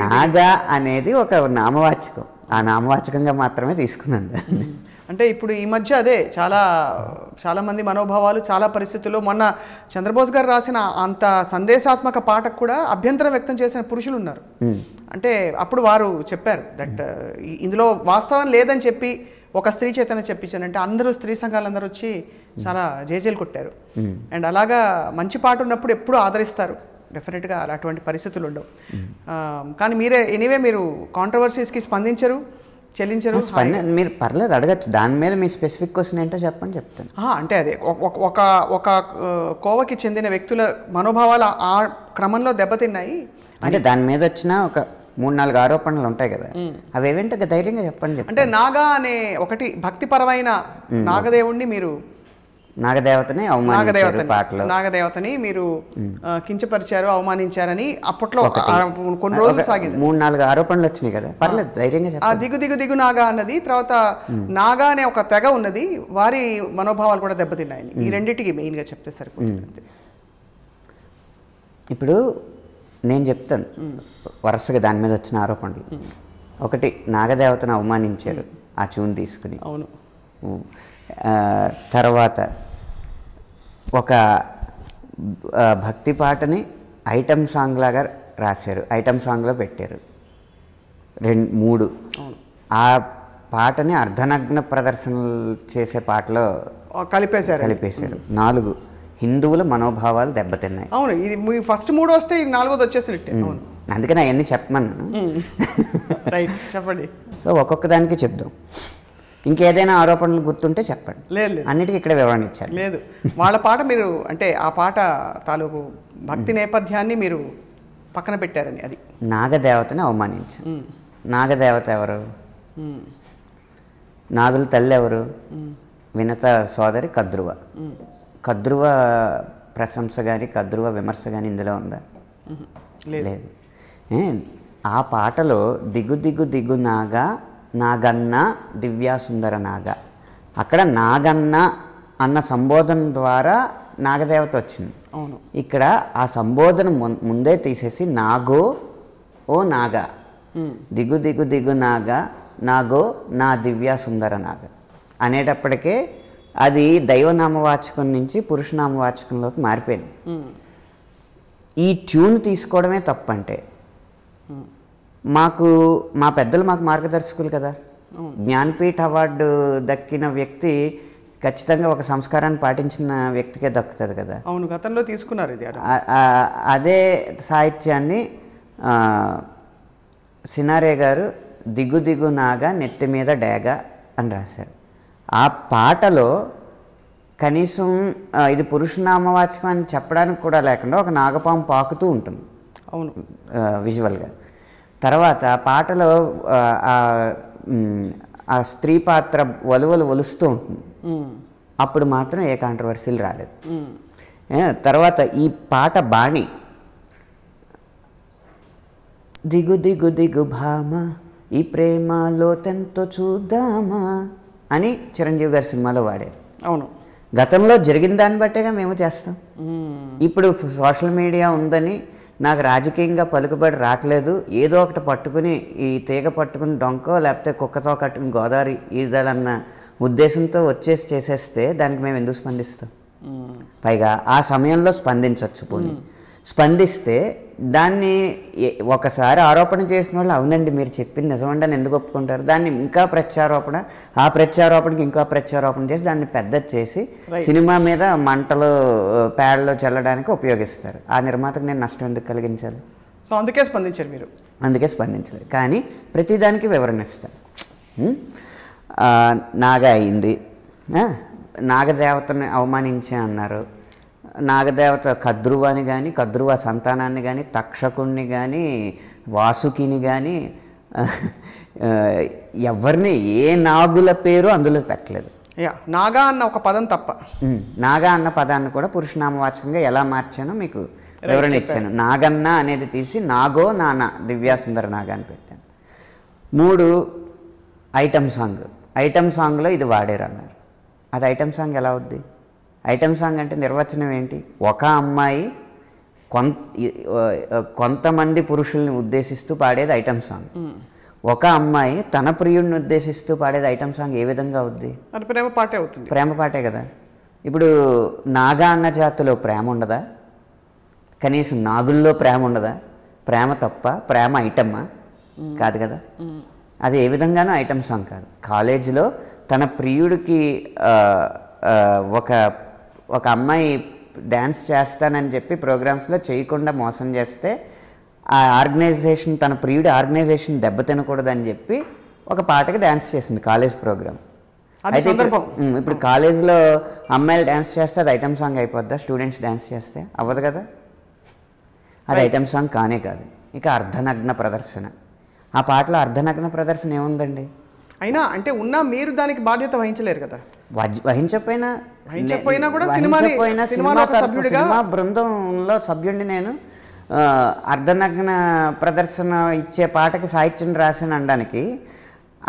నాగ అనేది ఒక నామవాచకం, ఆ నామవాచకంగా మాత్రమే తీసుకున్నాను. అంటే ఇప్పుడు ఈ మధ్య అదే చాలా మంది మనోభావాలు, చాలా పరిస్థితుల్లో మొన్న చంద్రబోస్ గారు రాసిన అంత సందేశాత్మక పాటకు కూడా అభ్యంతరం వ్యక్తం చేసిన పురుషులు ఉన్నారు. అంటే అప్పుడు వారు చెప్పారు దట్ ఇందులో వాస్తవం లేదని చెప్పి ఒక స్త్రీ చైతన్యం చెప్పించానంటే అందరూ స్త్రీ సంఘాలందరూ వచ్చి చాలా జేజేలు కొట్టారు. అండ్ అలాగా మంచి పాట ఉన్నప్పుడు ఎప్పుడూ ఆదరిస్తారు, డెఫినెట్గా అటువంటి పరిస్థితులు ఉండవు. కానీ ఎనీవే మీరు కాంట్రవర్సీస్కి స్పందించరు, చెల్లించరు. మీరు పర్లేదు అడగచ్చు, దాని మీద మీ స్పెసిఫిక్ క్వశ్చన్ ఏంటో చెప్పని చెప్తాను. అంటే అదే ఒక కోవకి చెందిన వ్యక్తుల మనోభావాలు ఆ క్రమంలో దెబ్బతిన్నాయి అంటే దాని మీద వచ్చిన ఒక 3-4 ఆరోపణలు ఉంటాయి కదా, అవి ఏవేంటో ధైర్యంగా చెప్పండి. అంటే నాగా అనే ఒకటి భక్తిపరమైన నాగదేవుణ్ణి మీరు, నాగదేవతని అవమానించారు పాటలో, నాగదేవతని మీరు కించపరిచారు, అవమానించారని అప్పట్లో కొన్ని రోజులు సాగింది. 3-4 ఆరోపణలు వచ్చినాయి కదా, పర్లేదు ధైర్యంగా చెప్పండి. దిగు దిగు దిగు నాగా అన్నది, తర్వాత నాగా అనే ఒక తెగ ఉన్నది, వారి మనోభావాలు కూడా దెబ్బతిన్నాయని, ఈ రెండింటికి మెయిన్గా చెప్తే సరిపోతుంది. ఇప్పుడు నేను చెప్తాను వరుసగా దాని మీద వచ్చిన ఆరోపణలు. ఒకటి, నాగదేవతను అవమానించారు ఆ ట్యూన్ తీసుకుని. అవును. తర్వాత ఒక భక్తి పాటని ఐటమ్ సాంగ్ లాగా రాశారు, ఐటమ్ సాంగ్లో పెట్టారు. 3 ఆ పాటని అర్ధనగ్న ప్రదర్శనలు చేసే పాటలో కలిపేశారు. 4 హిందువుల మనోభావాలు దెబ్బతిన్నాయి. అవును, ఇది మీ ఫస్ట్ 3 వస్తే 4వది వచ్చేసినట్టే. అందుకని అవన్నీ చెప్పమన్నాను. రైట్, చెప్పండి. సో ఒక్కొక్క దానికి చెప్దాం. ఇంకేదైనా ఆరోపణలు గుర్తుంటే చెప్పండి. లేదు, అన్నిటికీ ఇక్కడ వివరణ ఇచ్చారు. లేదు, వాళ్ళ పాట మీరు అంటే ఆ పాట తాలూకు భక్తి నేపథ్యాన్ని మీరు పక్కన పెట్టారని. అది నాగదేవతని అవమానించారు. నాగదేవత ఎవరు? నాగుల తల్లి ఎవరు? వినత సోదరి కద్రువ. కద్రువ ప్రశంస కానీ కద్రువ విమర్శ కానీ ఇందులో ఉందా? లేదు. ఆ పాటలో దిగు దిగు దిగు నాగా, నాగన్న దివ్యాసుందర నాగ, అక్కడ నాగన్న అన్న సంబోధన ద్వారా నాగదేవత వచ్చింది. అవును. ఇక్కడ ఆ సంబోధన ముందే తీసేసి నాగో ఓ నాగా దిగు దిగు దిగు నాగా నాగో నా దివ్య సుందర నాగ అనేటప్పటికే అది దైవనామవాచకం నుంచి పురుషనామవాచకంలోకి మారిపోయింది. ఈ ట్యూన్ తీసుకోవడమే తప్పంటే మా పెద్దలు మాకు మార్గదర్శకులు కదా. జ్ఞాన్పీఠ అవార్డు దక్కిన వ్యక్తి ఖచ్చితంగా ఒక సంస్కారాన్ని పాటించిన వ్యక్తికే దక్కుతుంది కదా. అవును, గతంలో తీసుకున్నారు ఇది. అదే సాహిత్యాన్ని సినారే గారు దిగు దిగు నాగా నెత్తి మీద డేగ అని రాశారు. ఆ పాటలో కనీసం ఇది పురుషనామవాచకం అని చెప్పడానికి కూడా లేకుండా ఒక నాగపాము పాకుతూ ఉంటుంది. అవును, విజువల్గా. తర్వాత పాటలో ఆ స్త్రీ పాత్ర వలువలు ఒలుస్తూ ఉంటుంది. అప్పుడు మాత్రం ఏ కాంట్రవర్సీలు రాలేదు. తర్వాత ఈ పాట బాణి దిగు దిగు దిగు భామ ఈ ప్రేమ లోతెంతో చూద్దామా అని చిరంజీవి గారి సినిమాలో వాడారు. అవును, గతంలో జరిగిన దాన్ని బట్టేగా మేము చేస్తాం. ఇప్పుడు సోషల్ మీడియా ఉందని నాకు రాజకీయంగా పలుకుబడి రావట్లేదు, ఏదో ఒకటి పట్టుకుని ఈ తీగ పట్టుకుని డొంకో లేకపోతే కుక్కతో కట్టుకుని గోదావరి ఈదాలన్న ఉద్దేశంతో వచ్చేసి చేసేస్తే దానికి మేము ఎందుకు స్పందిస్తాం? పైగా ఆ సమయంలో స్పందించవచ్చు. పోనీ స్పందిస్తే దాన్ని ఒకసారి ఆరోపణ చేసిన వాళ్ళు అవునండి మీరు చెప్పింది నిజమండి అని ఎందుకు ఒప్పుకుంటారు? దాన్ని ఇంకా ప్రత్యారోపణ, ఆ ప్రత్యారోపణకి ఇంకా ప్రత్యారోపణ చేసి దాన్ని పెద్దది చేసి సినిమా మీద మంటలు పేడలో చల్లడానికి ఉపయోగిస్తారు. ఆ నిర్మాతకు నేను నష్టం ఎందుకు కలిగించాలి? సో అందుకే స్పందించారు మీరు. అందుకే స్పందించలేదు. కానీ ప్రతిదానికి వివరణ ఇస్తాను. నాగ అయింది, నాగదేవతని అవమానించే అన్నారు. నాగదేవత కద్రువాని కానీ కద్రువ సంతానాన్ని కానీ తక్షకుణ్ణి కానీ వాసుకిని కానీ ఎవరిని ఏ నాగుల పేరు అందులో పెట్టలేదు. నాగా అన్న ఒక పదం తప్ప. నాగా అన్న పదాన్ని కూడా పురుషనామవాచకంగా ఎలా మార్చానో మీకు వివరణ ఇచ్చాను. నాగన్న అనేది తీసి నాగో నాన్న దివ్యాసుందర నాగ అని పెట్టాను. 3 ఐటమ్ సాంగ్. ఐటమ్ సాంగ్లో ఇది వాడారు అన్నారు. అది ఐటమ్ సాంగ్ ఎలా అవుద్ది? ఐటమ్ సాంగ్ అంటే నిర్వచనం ఏంటి? ఒక అమ్మాయి కొంతమంది పురుషుల్ని ఉద్దేశిస్తూ పాడేది ఐటమ్ సాంగ్. ఒక అమ్మాయి తన ప్రియుడిని ఉద్దేశిస్తూ పాడేది ఐటమ్ సాంగ్ ఏ విధంగా అవుద్ది? ప్రేమ పాటే అవుతుంది. ప్రేమ పాటే కదా. ఇప్పుడు నాగా అన్న జాతిలో ప్రేమ ఉండదా? కనీసం నాగుల్లో ప్రేమ ఉండదా? ప్రేమ తప్ప ప్రేమ ఐటమ్మా? కాదు కదా. అది ఏ విధంగానూ ఐటమ్ సాంగ్ కాదు. కాలేజీలో తన ప్రియుడికి ఒక అమ్మాయి డ్యాన్స్ చేస్తానని చెప్పి ప్రోగ్రామ్స్లో చేయకుండా మోసం చేస్తే ఆ ఆర్గనైజేషన్, తన ప్రియుడి ఆర్గనైజేషన్ దెబ్బతినకూడదని చెప్పి ఒక పాటకి డ్యాన్స్ చేసింది కాలేజ్ ప్రోగ్రామ్. అయితే ఇప్పుడు కాలేజీలో అమ్మాయిలు డ్యాన్స్ చేస్తే అది ఐటమ్ సాంగ్ అయిపోద్దా? స్టూడెంట్స్ డ్యాన్స్ చేస్తే అవ్వదు కదా. అది ఐటమ్ సాంగ్ కానే కాదు. ఇక అర్ధనగ్న ప్రదర్శన. ఆ పాటలో అర్ధనగ్న ప్రదర్శన ఏముందండి? అయినా అంటే ఉన్నా మీరు దానికి బాధ్యత వహించలేరు కదా. వహించకపోయినా కూడా సినిమా బృందంలో సభ్యుడిని నేను. అర్ధనగ్న ప్రదర్శన ఇచ్చే పాటకి సాహిత్యం రాసిన అనడానికి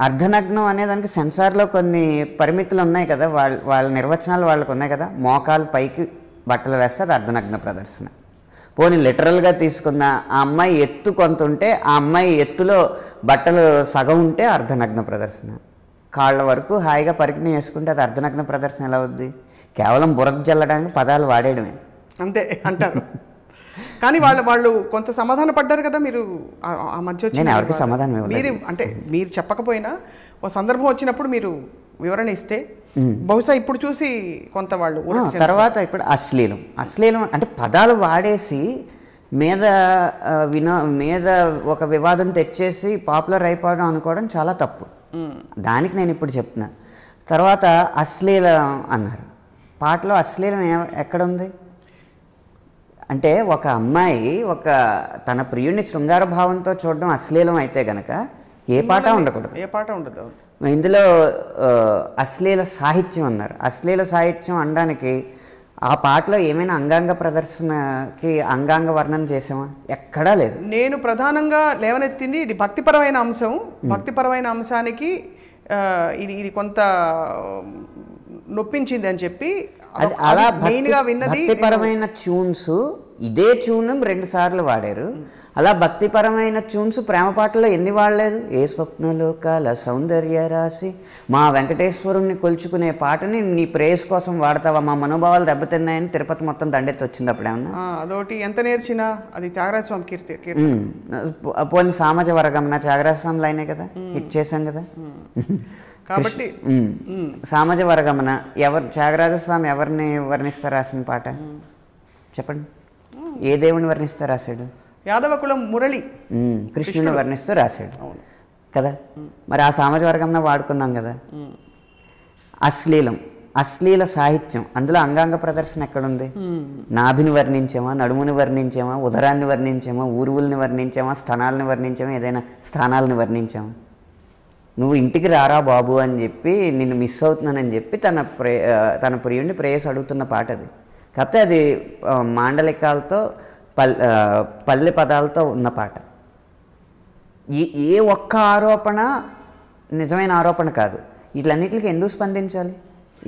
అర్ధనగ్నం అనేదానికి సెన్సార్లో కొన్ని పరిమితులు ఉన్నాయి కదా. వాళ్ళ నిర్వచనాలు వాళ్ళకు ఉన్నాయి కదా. మోకాలు పైకి బట్టలు వేస్తే అది అర్ధనగ్న ప్రదర్శన. పోనీ లిటరల్గా తీసుకున్న ఆ అమ్మాయి ఎత్తు కొంత ఉంటే ఆ అమ్మాయి ఎత్తులో బట్టలు సగం ఉంటే అర్ధనగ్న ప్రదర్శన. కాళ్ళ వరకు హాయిగా పరిజ్ఞ వేసుకుంటే అది అర్ధనగ్న ప్రదర్శన ఎలా అవుద్ది? కేవలం బురద జల్లడానికి పదాలు వాడేయడమే అంతే అంటారు. కానీ వాళ్ళు కొంత సమాధానం పడ్డారు కదా. మీరు ఆ మధ్య నేను ఎవరికి సమాధానం మీరు అంటే మీరు చెప్పకపోయినా ఒక సందర్భం వచ్చినప్పుడు మీరు వివరణ ఇస్తే బహుశా ఇప్పుడు చూసి కొంత వాళ్ళు. తర్వాత ఇప్పుడు అశ్లీలం అంటే పదాలు వాడేసి మీద ఒక వివాదం తెచ్చేసి పాపులర్ అయిపోవడం అనుకోవడం చాలా తప్పు. దానికి నేను ఇప్పుడు చెప్తున్నా. తర్వాత అశ్లీలం అన్నారు. పాటలో అశ్లీలం ఎక్కడుంది అంటే ఒక అమ్మాయి తన ప్రియుడిని శృంగార భావంతో చూడడం అశ్లీలం అయితే గనక ఏ పాట ఉండకూడదు. ఇందులో అశ్లీల సాహిత్యం అన్నారు. అశ్లీల సాహిత్యం అనడానికి ఆ పాటలో ఏమైనా అంగాంగ ప్రదర్శనకి అంగాంగ వర్ణన చేసామా? ఎక్కడా లేదు. నేను ప్రధానంగా లేవనెత్తింది ఇది భక్తిపరమైన అంశం. భక్తిపరమైన అంశానికి ఇది కొంత నొప్పించింది అని చెప్పి అలా మెయిన్గా విన్నది భక్తిపరమైన ట్యూన్స్, ఇదే ట్యూన్ 2 సార్లు వాడారు. అలా భక్తిపరమైన ట్యూన్స్ ప్రేమ పాటల్లో ఎన్ని వాడలేదు? ఏ స్వప్నలోకాల సౌందర్య రాసి మా వెంకటేశ్వరుణ్ణి కొలుచుకునే పాటని నీ ప్రేయస్ కోసం వాడతావా, మా మనోభావాలు దెబ్బతిన్నాయని తిరుపతి మొత్తం దండెత్తి వచ్చింది అప్పుడేమన్నా? అదొకటి ఎంత నేర్చినా అది త్యాగరాజ స్వామి కీర్తి. పోనీ సామాజ వర్గమన త్యాగరాజ స్వామి లైనే కదా హిట్ చేశాం కదా. కాబట్టి సామాజ వర్గమన త్యాగరాజ స్వామి ఎవరిని వర్ణిస్తా రాసిన పాట చెప్పండి? ఏ దేవుని వర్ణిస్తా రాశాడు? యాదవ కులం మురళి కృష్ణుని వర్ణిస్తూ రాశాడు కదా. మరి ఆ సామాజ వర్గంలో వాడుకుందాం కదా. అశ్లీల సాహిత్యం, అందులో అంగాంగ ప్రదర్శన ఎక్కడుంది? నాభిని వర్ణించామా, నడుముని వర్ణించామా, ఉదరాన్ని వర్ణించామా, ఊరువుల్ని వర్ణించామా, స్థనాలని వర్ణించామా, ఏదైనా స్థానాలని వర్ణించామా? నువ్వు ఇంటికి రారా బాబు అని చెప్పి నిన్ను మిస్ అవుతున్నానని చెప్పి తన ప్రియుడిని ప్రేయస్ అడుగుతున్న పాట అది. కాకపోతే అది మాండలికాలతో పల్లె పదాలతో ఉన్న పాట. ఏ ఒక్క ఆరోపణ నిజమైన ఆరోపణ కాదు. వీటిలన్నిటికి ఎందుకు స్పందించాలి?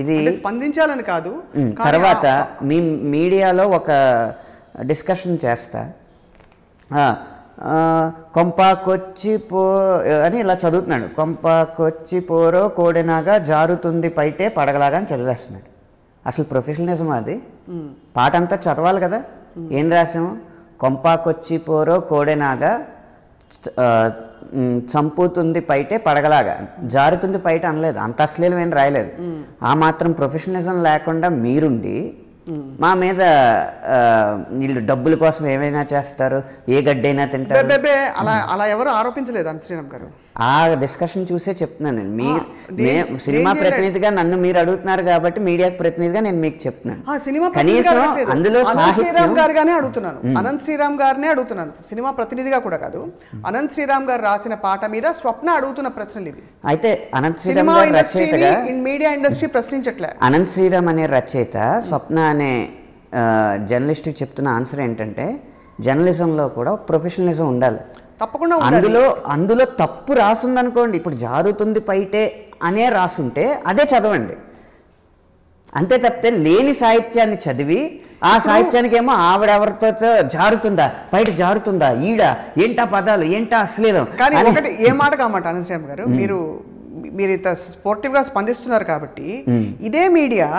ఇది స్పందించాలని కాదు. తర్వాత మీ మీడియాలో ఒక డిస్కషన్ చేస్తా, కొంపాకొచ్చి అని ఇలా చదువుతున్నాడు. కొంపాకొచ్చి పోరో కోడెనాగా జారుతుంది పైటే పడగలాగా అని చదివేస్తున్నాడు. అసలు ప్రొఫెషనలిజం అది? పాట అంతా చదవాలి కదా. ఏం రాసాము? కొంపాకొచ్చి పోరో కోడెనాగా చంపుతుంది పైటే పడగలాగా, జారుతుంది పైట అనలేదు. అంత అశ్లీలం ఏం రాయలేదు. ఆ మాత్రం ప్రొఫెషనలిజం లేకుండా మీరుండి మా మీద వీళ్ళు డబ్బుల కోసం ఏమైనా చేస్తారు, ఏ గడ్డైనా తింటారు అలా ఎవరు ఆరోపించలేదు అని శ్రీరామ్ గారు. ఆ డిస్కషన్ చూసే చెప్తున్నాను నేను. సినిమా ప్రతినిధిగా నన్ను మీరు అడుగుతున్నారు కాబట్టి మీడియా ప్రతినిధిగా నేను మీకు చెప్తున్నాను. కనీసం అందులో శ్రీరామ్ గారుగానే అడుగుతున్నాను, అనంత్ శ్రీరామ్ గారినే అడుగుతున్నాను, సినిమా ప్రతినిధిగా కూడా కాదు. అనంత్ శ్రీరామ్ గారు రాసిన పాట మీద స్వప్న అడుగుతున్న ప్రశ్నలు ఇవి. అయితే అనంత్ శ్రీరామ్ గారు రచయితగా, మీడియా ఇండస్ట్రీ ప్రశ్నించట్లే. అనంత్ శ్రీరామ్ అనే రచయిత స్వప్న అనే జర్నలిస్ట్కి చెప్తున్న ఆన్సర్ ఏంటంటే, జర్నలిజంలో కూడా ప్రొఫెషనలిజం ఉండాలి. తప్పకుండా అందులో తప్పు రాసుందనుకోండి, ఇప్పుడు జారుతుంది పైటే అనే రాసుంటే అదే చదవండి. అంతే తప్పితే లేని సాహిత్యాన్ని చదివి ఆ సాహిత్యానికి ఏమో ఆవిడెవరితో జారుతుందా, బయట జారుతుందా, ఈడ ఏంటా పదాలు, ఏంటా అశ్లీలం. కానీ ఒకటి ఏ మాట కామాట అనంత్ శ్రీరామ్ గారు, మీరు ఇంత స్పోర్టివ్గా స్పందిస్తున్నారు కాబట్టి ఇదే మీడియా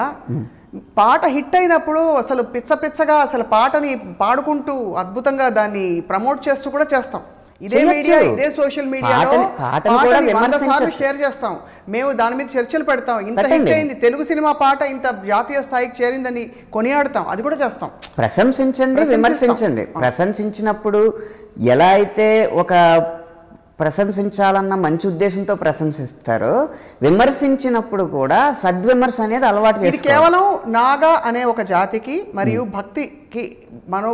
పాట హిట్ అయినప్పుడు అసలు పిచ్చగా అసలు పాటని పాడుకుంటూ అద్భుతంగా దాన్ని ప్రమోట్ చేస్తూ కూడా చేస్తాం. ఇదే మీడియా, ఇదే సోషల్ మీడియాలో పాటని 100 సార్లు షేర్ చేస్తాం. మేము దాని మీద చర్చలు పెడతాం. ఇంత హిట్ అయింది తెలుగు సినిమా పాట, ఇంత జాతీయ స్థాయికి చేరిందని కొనియాడతాం. అది కూడా చేస్తాం. ప్రశంసించండి, విమర్శించండి. ప్రశంసించినప్పుడు ఎలా అయితే ఒక ప్రశంసించాలన్న మంచి ఉద్దేశంతో ప్రశంసిస్తారో, విమర్శించినప్పుడు కూడా సద్విమర్శ అనేది అలవాటు చేస్తారు. కేవలం నాగా అనే ఒక జాతికి మరియు భక్తికి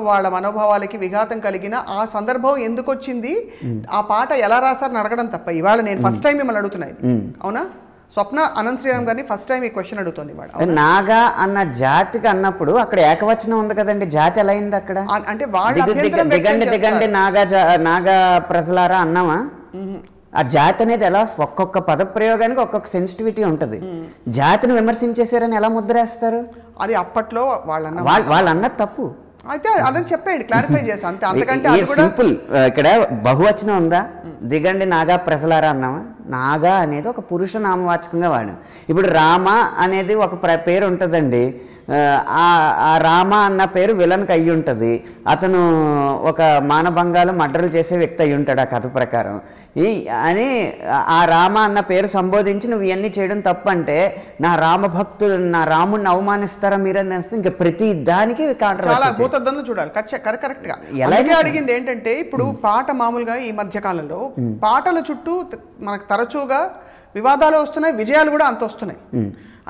వాళ్ళ మనోభావాలకి విఘాతం కలిగిన ఆ సందర్భం ఎందుకు వచ్చింది, ఆ పాట ఎలా రాశారని అడగడం తప్ప ఇవాళ నేను ఫస్ట్ టైం మిమ్మల్ని అడుగుతున్నాయి. అవునా? స్వప్న అనంత్ శ్రీరామ్ గారిని ఫస్ట్ టైం ఈ క్వశ్చన్ అడుగుతుంది. నాగా అన్న జాతికి అన్నప్పుడు అక్కడ ఏకవచనం ఉంది కదండి, జాతి ఎలా అయింది అక్కడ? అంటే దిగండి నాగా ప్రజలారా అన్నామా? ఆ జాతి అనేది ఎలా, ఒక్కొక్క పదప్రయోగానికి ఒక్కొక్క సెన్సిటివిటీ ఉంటుంది. జాతిని విమర్శించేసారని ఎలా ముద్రేస్తారు? అది అప్పట్లో వాళ్ళు అన్నది తప్పు. అయితే అదని చెప్పండి, క్లారిఫై చేసి అంతే. అంతకంటే సింపుల్. ఇక్కడ బహువచనం ఉందా? దిగండి నాగా ప్రజలారా అన్నామా? నాగా అనేది ఒక పురుష నామవాచకంగా వాడాం. ఇప్పుడు రామ అనేది ఒక పేరు ఉంటుందండి. ఆ రామ అన్న పేరు విలన్కి అయ్యి ఉంటుంది. అతను ఒక మానభంగాలు మర్డర్లు చేసే వ్యక్తి అయ్యి ఉంటాడు ఆ కథ ప్రకారం. అని ఆ రామ అన్న పేరు సంబోధించి నువ్వు ఇవన్నీ చేయడం తప్పంటే, నా రామభక్తులు నా రాముడిని అవమానిస్తారా మీరని వేస్తే ఇంకా ప్రతి దానికి చూడాలి. కరెక్ట్ గా ఎలాగే అడిగింది ఏంటంటే, ఇప్పుడు పాట మామూలుగా ఈ మధ్య కాలంలో పాటల చుట్టూ మనకు తరచుగా వివాదాలు వస్తున్నాయి, విజయాలు కూడా అంత వస్తున్నాయి.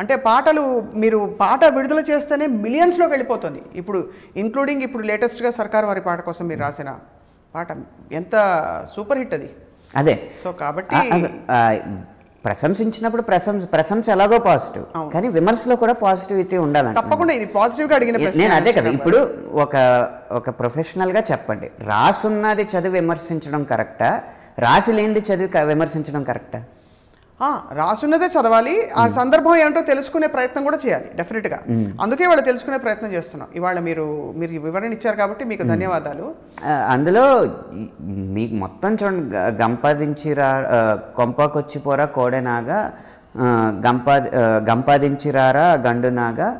అంటే పాటలు మీరు పాట విడుదల చేస్తేనే మిలియన్స్లోకి వెళ్ళిపోతుంది. ఇప్పుడు ఇంక్లూడింగ్ ఇప్పుడు లేటెస్ట్గా సర్కార్ వారి పాట కోసం మీరు రాసిన పాట ఎంత సూపర్ హిట్ అది. అదే. సో కాబట్టి ప్రశంసించినప్పుడు ప్రశంస ఎలాగో పాజిటివ్, కానీ విమర్శలో కూడా పాజిటివిటీ ఉండాలి. తప్పకుండా ఇది పాజిటివ్గా అడిగిన నేను అదే కదా. ఇప్పుడు ఒక ప్రొఫెషనల్గా చెప్పండి, రాసున్నది చదివి విమర్శించడం కరెక్టా, రాసి లేనిది చదివి విమర్శించడం కరెక్టా? రాసున్నదే చదవాలి, ఆ సందర్భం ఏంటో తెలుసుకునే ప్రయత్నం కూడా చేయాలి డెఫినెట్గా. అందుకే వాళ్ళు తెలుసుకునే ప్రయత్నం చేస్తున్నాం. ఇవాళ మీరు వివరణ ఇచ్చారు కాబట్టి మీకు ధన్యవాదాలు. అందులో మీకు మొత్తం చూడండి, గంపాదించిరా కొంపకొచ్చిపోరా కోడెనాగా, గంపాదించిరారా గండునాగా,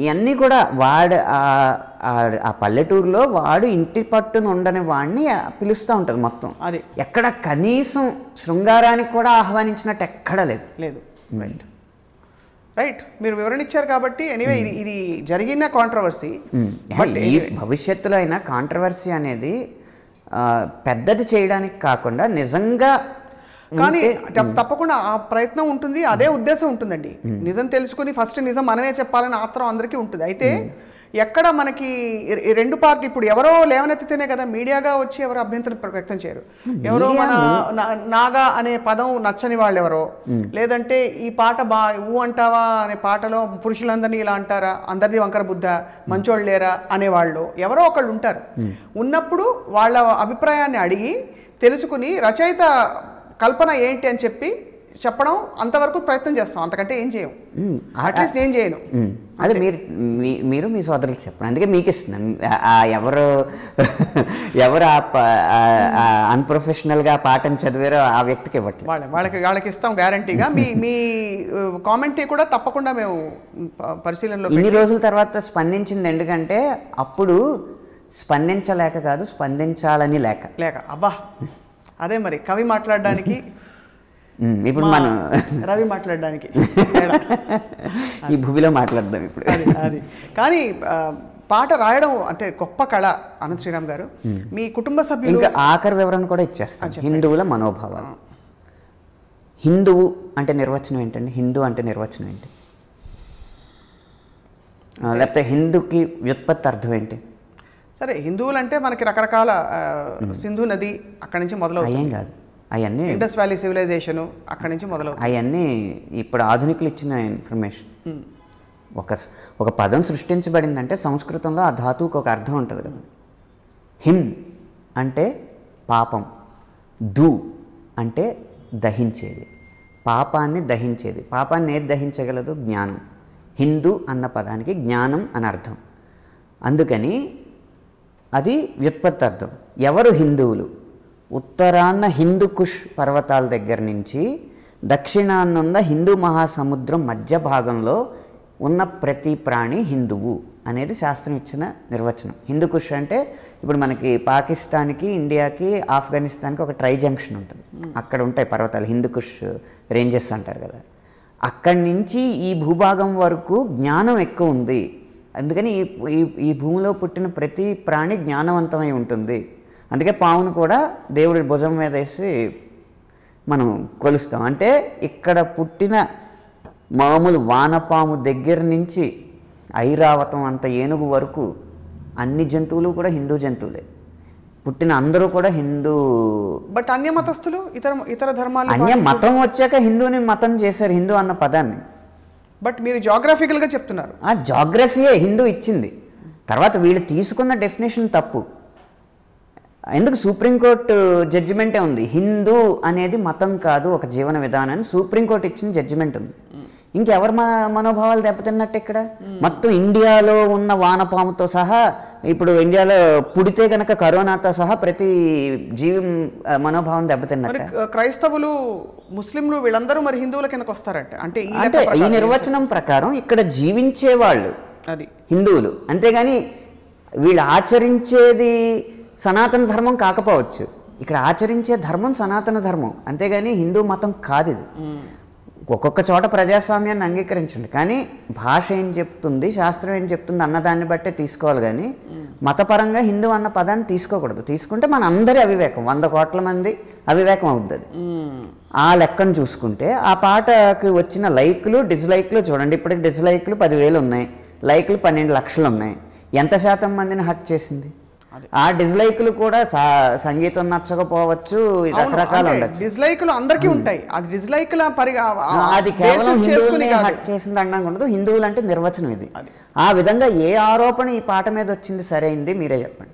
ఇవన్నీ కూడా ఆ పల్లెటూరులో వాడు ఇంటి పట్టున ఉండని వాడిని పిలుస్తూ ఉంటుంది మొత్తం. అది ఎక్కడ కనీసం శృంగారానికి కూడా ఆహ్వానించినట్టు ఎక్కడా లేదు. రైట్, మీరు వివరణ ఇచ్చారు కాబట్టి. ఎనీవే ఇది జరిగిన కాంట్రవర్సీ. ఈ భవిష్యత్తులో అయినా కాంట్రవర్సీ అనేది పెద్దది చేయడానికి కాకుండా నిజంగా, కానీ తప్పకుండా ఆ ప్రయత్నం ఉంటుంది, అదే ఉద్దేశం ఉంటుందండి. నిజం తెలుసుకుని ఫస్ట్ నిజం మనమే చెప్పాలని ఆత్రం అందరికీ ఉంటుంది. అయితే ఎక్కడ మనకి రెండు పార్టీ ఇప్పుడు ఎవరో లేవనెత్తితేనే కదా మీడియాగా వచ్చి ఎవరు అభ్యంతరం వ్యక్తం చేయరు. ఎవరో మన నాగా అనే పదం నచ్చని వాళ్ళు ఎవరో, లేదంటే ఈ పాట ఊ అంటావా అనే పాటలో పురుషులందరినీ ఇలా అంటారా, అందరిది వంకర బుద్ధ, మంచోళ్ళు లేరా అనేవాళ్ళు ఎవరో ఒకళ్ళు ఉంటారు. ఉన్నప్పుడు వాళ్ళ అభిప్రాయాన్ని అడిగి తెలుసుకుని రచయిత కల్పన ఏంటి అని చెప్పి చెప్పడం అంతవరకు ప్రయత్నం చేస్తాం, అంతకంటే ఏం చేయం. అట్లీస్ట్ నేను చేయను. అదే మీరు మీ సోదరులకు చెప్పండి, అందుకే మీకు ఇస్తున్నాను. ఎవరు అన్ప్రొఫెషనల్గా పాటను చదివారో ఆ వ్యక్తికి ఇవ్వట్లేదు, వాళ్ళకి ఇస్తాం గ్యారంటీగా. మీ కామెంట్ కూడా తప్పకుండా మేము పరిశీలనలో. ఇన్ని రోజుల తర్వాత స్పందించింది ఎందుకంటే అప్పుడు స్పందించలేక కాదు, స్పందించాలని లేక. అబ్బా, అదే మరి కవి మాట్లాడడానికి, ఇప్పుడు మనం రవి మాట్లాడడానికి, ఈ భూమిలో మాట్లాడదాం ఇప్పుడు. అది కానీ పాట రాయడం అంటే గొప్ప కళ. అనంత శ్రీరామ్ గారు, మీ కుటుంబ సభ్యులు, ఇంకా ఆఖరి వివరణ కూడా ఇచ్చేస్తాం. హిందువుల మనోభావాలు. హిందువు అంటే నిర్వచనం ఏంటండి? హిందూ అంటే నిర్వచనం ఏంటి? లేకపోతే హిందూకి వ్యుత్పత్తి అర్థం ఏంటి? సరే, హిందువులు అంటే మనకి రకరకాల సింధు నది అక్కడి నుంచి మొదలవుతుంది. అయ్యేం కాదు, అవన్నీ ఇండస్ వ్యాలీ సివిలైజేషన్ అక్కడి నుంచి మొదలవుతుంది. అవన్నీ ఇప్పుడు ఆధునికులు ఇచ్చిన ఇన్ఫర్మేషన్. ఒక పదం సృష్టించబడిందంటే సంస్కృతంలో ఆ ధాతువుకి ఒక అర్థం ఉంటుంది కదా. హిం అంటే పాపం, దు అంటే దహించేది, పాపాన్ని దహించేది. పాపాన్ని ఏది దహించగలదు? జ్ఞానం. హిందూ అన్న పదానికి జ్ఞానం అని అర్థం. అందుకని అది వ్యుత్పత్తి అర్థం. ఎవరు హిందువులు? ఉత్తరాన్న హిందూ కుష్ పర్వతాల దగ్గర నుంచి దక్షిణాన్నున్న హిందూ మహాసముద్రం మధ్య భాగంలో ఉన్న ప్రతి ప్రాణి హిందువు అనేది శాస్త్రం ఇచ్చిన నిర్వచనం. హిందూ కుష్ అంటే ఇప్పుడు మనకి పాకిస్తాన్కి, ఇండియాకి, ఆఫ్ఘనిస్తాన్కి ఒక ట్రై జంక్షన్ ఉంటుంది. అక్కడ ఉంటాయి పర్వతాలు, హిందూ కుష్ రేంజెస్ అంటారు కదా. అక్కడి నుంచి ఈ భూభాగం వరకు జ్ఞానం ఎక్కువ ఉంది. అందుకని ఈ భూమిలో పుట్టిన ప్రతి ప్రాణి జ్ఞానవంతమై ఉంటుంది. అందుకే పావును కూడా దేవుడి భుజం మీద వేసి మనం కొలుస్తాం. అంటే ఇక్కడ పుట్టిన మామూలు వానపాము దగ్గర నుంచి ఐరావతం అంత ఏనుగు వరకు అన్ని జంతువులు కూడా హిందూ జంతువులే. పుట్టిన అందరూ కూడా హిందూ. బట్ అన్య మతస్థులు, ఇతర ధర్మాలు, అన్య మతం వచ్చాక హిందూని మతం చేశారు, హిందూ అన్న పదాన్ని. బట్ మీరు జాగ్రఫికల్గా చెప్తున్నారు. ఆ జాగ్రఫీయే హిందూ ఇచ్చింది. తర్వాత వీళ్ళు తీసుకున్న డెఫినేషన్ తప్పు. ఎందుకు? సుప్రీంకోర్టు జడ్జిమెంటే ఉంది, హిందూ అనేది మతం కాదు, ఒక జీవన విధానాన్ని సుప్రీంకోర్టు ఇచ్చిన జడ్జిమెంట్ ఉంది. ఇంకెవరు మనోభావాలు దెబ్బతిన్నట్టు ఇక్కడ? మొత్తం ఇండియాలో ఉన్న వానపాముతో సహా, ఇప్పుడు ఇండియాలో పుడితే కనుక కరోనాతో సహా ప్రతి జీవి మనోభావం దెబ్బతిన్నట్టు. క్రైస్తవులు, ముస్లింలు వీళ్ళందరూ మరి హిందువుల కిందకు వస్తారంట. అంటే ఈ నిర్వచనం ప్రకారం ఇక్కడ జీవించే వాళ్ళు అది హిందువులు. అంతేగాని వీళ్ళు ఆచరించేది సనాతన ధర్మం కాకపోవచ్చు. ఇక్కడ ఆచరించే ధర్మం సనాతన ధర్మం, అంతేగాని హిందూ మతం కాదు ఇది. ఒక్కొక్క చోట ప్రజాస్వామ్యాన్ని అంగీకరించండి, కానీ భాష ఏం చెప్తుంది, శాస్త్రం ఏం చెప్తుంది అన్నదాన్ని బట్టే తీసుకోవాలి. కానీ మతపరంగా హిందూ అన్న పదాన్ని తీసుకోకూడదు. తీసుకుంటే మన అందరి అవివేకం, 100 కోట్ల మంది అవివేకం అవుతుంది. ఆ లెక్కను చూసుకుంటే ఆ పాటకి వచ్చిన లైక్లు, డిస్లైక్లు చూడండి. ఇప్పటికి డిస్లైక్లు 10,000 ఉన్నాయి, లైక్లు 12 లక్షలు ఉన్నాయి. ఎంత శాతం మందిని హర్ట్ చేసింది? ఆ డిస్లైక్లు కూడా సంగీతం నచ్చకపోవచ్చు, రకరకాలు ఉండొచ్చు. డిస్లైక్లు అందరికీ ఉంటాయి. అది డిస్లైక్ల అది కేవలం హిందువుల్ని హర్ట్ చేసింది అనడానికి ఉండదు. హిందువులు అంటే నిర్వచనం ఇది. ఆ విధంగా ఏ ఆరోపణ ఈ పాట మీద వచ్చింది సరైంది మీరే చెప్పండి.